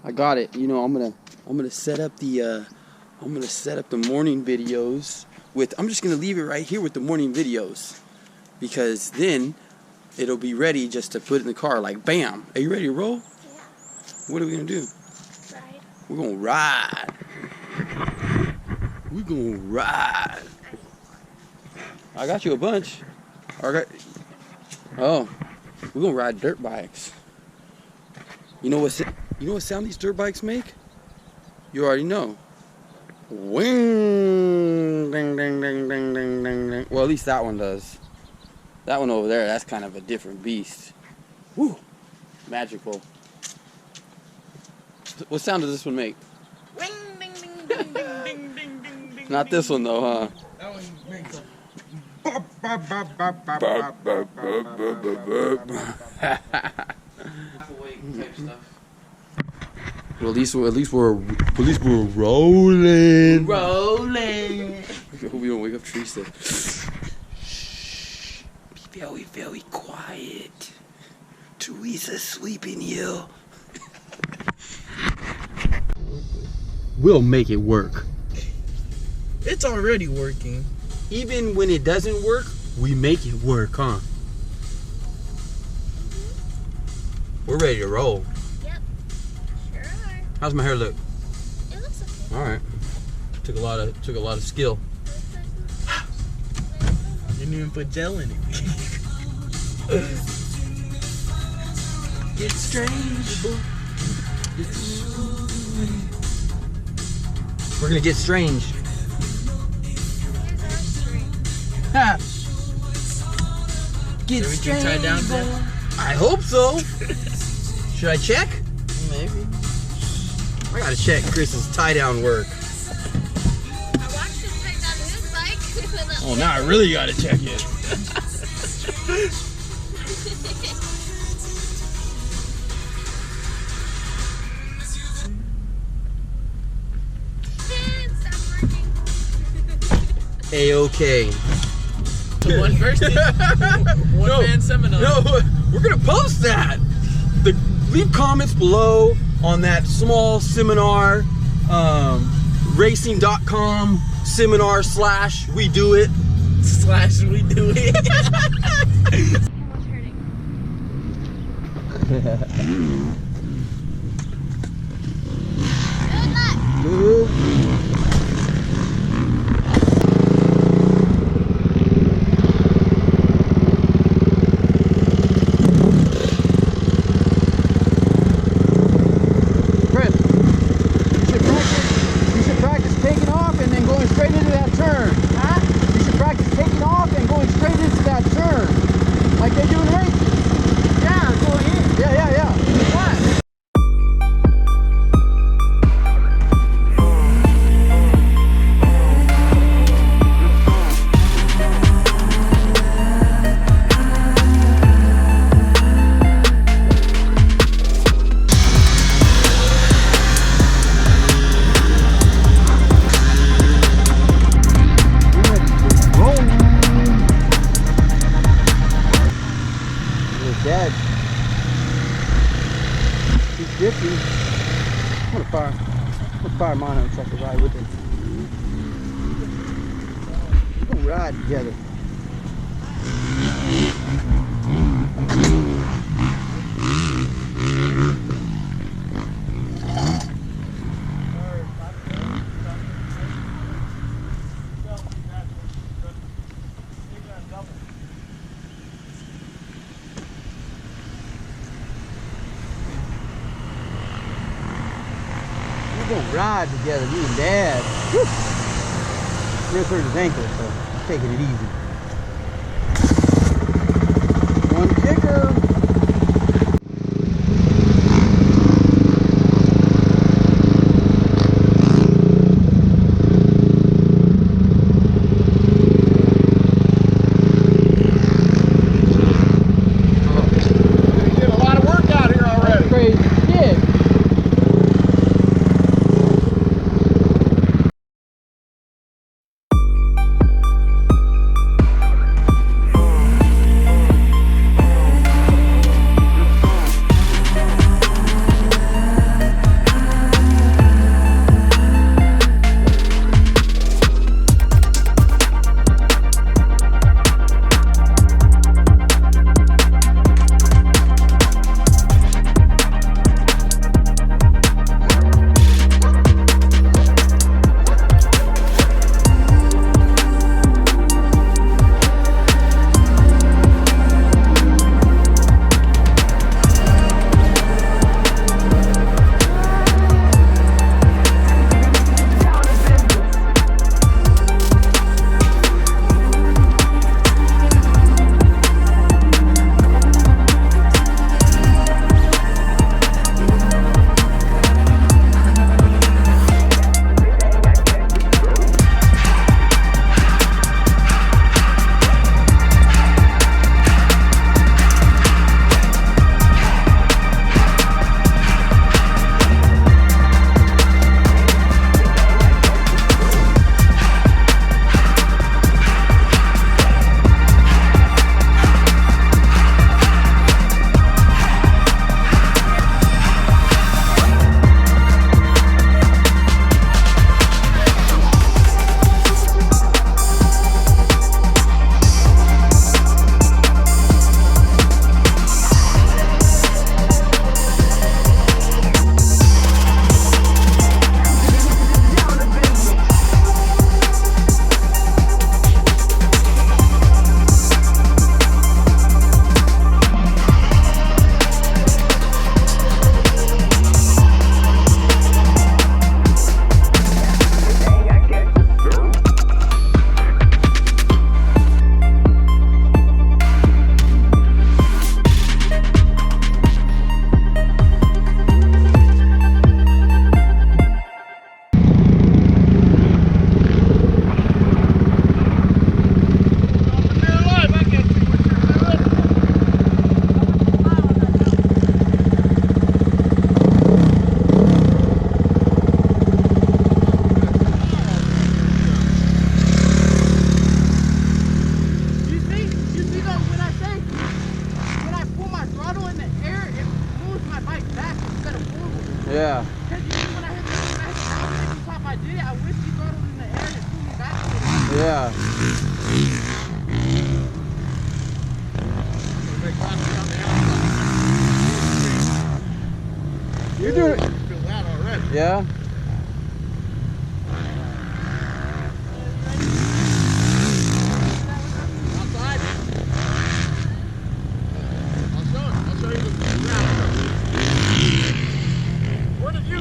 I got it. You know, I'm gonna set up the morning videos with. I'm just gonna leave it right here with the morning videos, because then it'll be ready just to put in the car. Like bam. Are you ready to roll? Yeah. What are we gonna do? Ride. We're gonna ride. We're gonna ride. I got you a bunch. Oh, we're gonna ride dirt bikes. You know what sound these dirt bikes make? You already know. Wing, ding, ding, ding, ding, ding, ding, ding. Well, at least that one does. That one over there, that's kind of a different beast. Woo, magical. What sound does this one make? Ring, ding, ding, ding, ding, ding, ding, ding, ding. Not this one though, huh? That one makes a... Well, at least we're rolling. Rolling. Hope we don't wake up Teresa. Shh. Be very, very quiet. Teresa's sleeping here. We'll make it work. It's already working. Even when it doesn't work, we make it work, huh? We're ready to roll. Yep. Sure are. How's my hair look? It looks okay. All right. Took a lot of skill. Didn't even put gel in it. Get strange. We're gonna get strange. Here's our string. Ha! Get Everything tied down there? I hope so. Should I check? Maybe. I gotta check Chris's tie down work. I watched him take down his bike. Oh, now I really gotta check it. A-okay. The one person, one man seminar. No, we're gonna post that. Leave comments below on that small seminar, racing.com seminar / we do it. / we do it. Almost hurting. Good luck. You should practice taking off and then going straight into that turn. Huh? You should practice taking off and going straight into that turn. Like they do in races. Yeah, go ahead. Yeah. What? Dead. 250. I'm gonna fire mine up so I can ride with it. We're gonna ride together. We're gonna ride together, me and Dad. Woo! Chris hurt his ankle, so he's taking it easy. One kicker. Yeah. Because usually when I hit the top, I did it. I wish you throttled in the air and it pulled me back to it. Yeah. You're doing it. Feel that already. Yeah. Outside. I'll show you the route. Where did you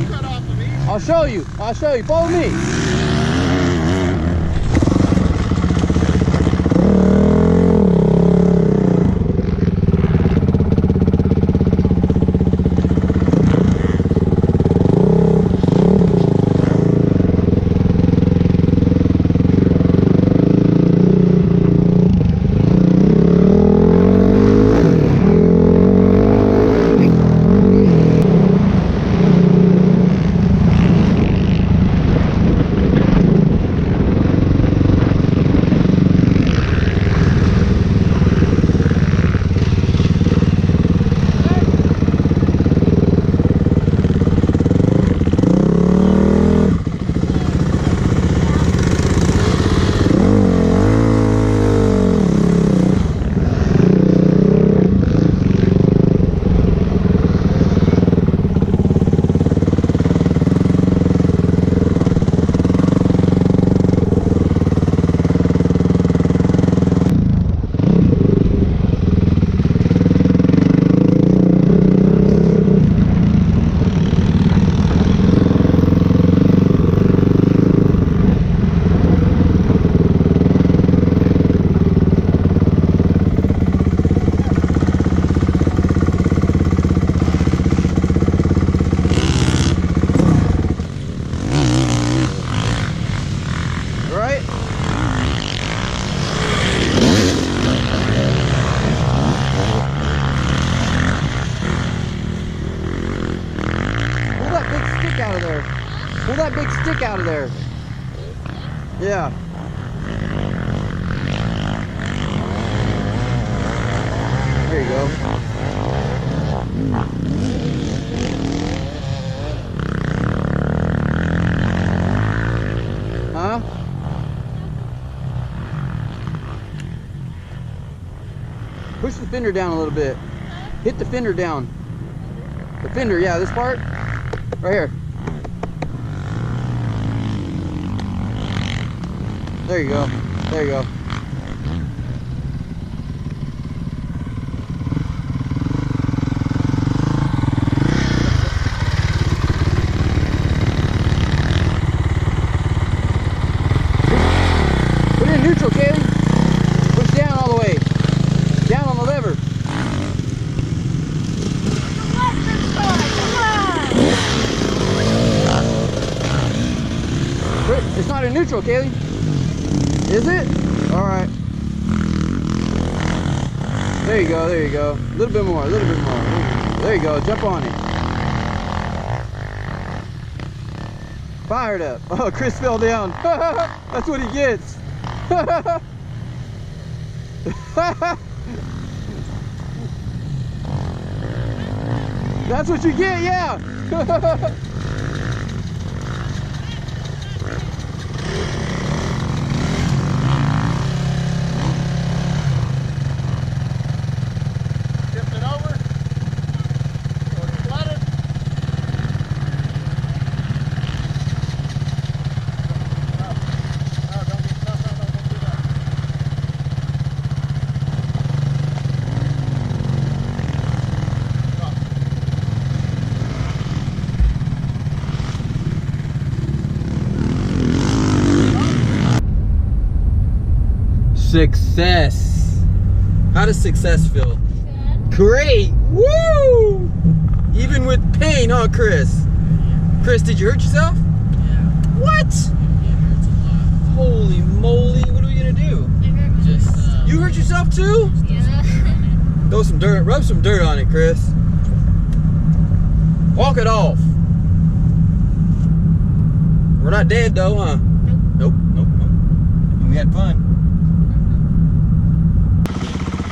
cut off of me? I'll show you. I'll show you. Follow me. Right? Pull that big stick out of there. Pull that big stick out of there. Yeah. There you go. Huh? Push the fender down a little bit. Hit the fender down. The fender, yeah, this part. Right here. There you go. There you go. Put it in neutral, Kaylee. Push down all the way. Down on the lever. It's not in neutral, Kaylee. Is it? Alright. There you go, there you go. A little bit more, a little bit more. There you go, jump on it. Fired up. Oh, Chris fell down. That's what he gets. That's what you get, yeah. Tipped it over. Or flooded. No, don't do that. Success. How does success feel? Great. Woo! Even with pain, huh, Chris? Chris, did you hurt yourself? Yeah. What? It hurts a lot. Holy moly, what are we gonna do? Just, You hurt yourself too? Yeah. Throw some dirt, rub some dirt on it, Chris. Walk it off. We're not dead though, huh? Nope, nope, nope. We had fun.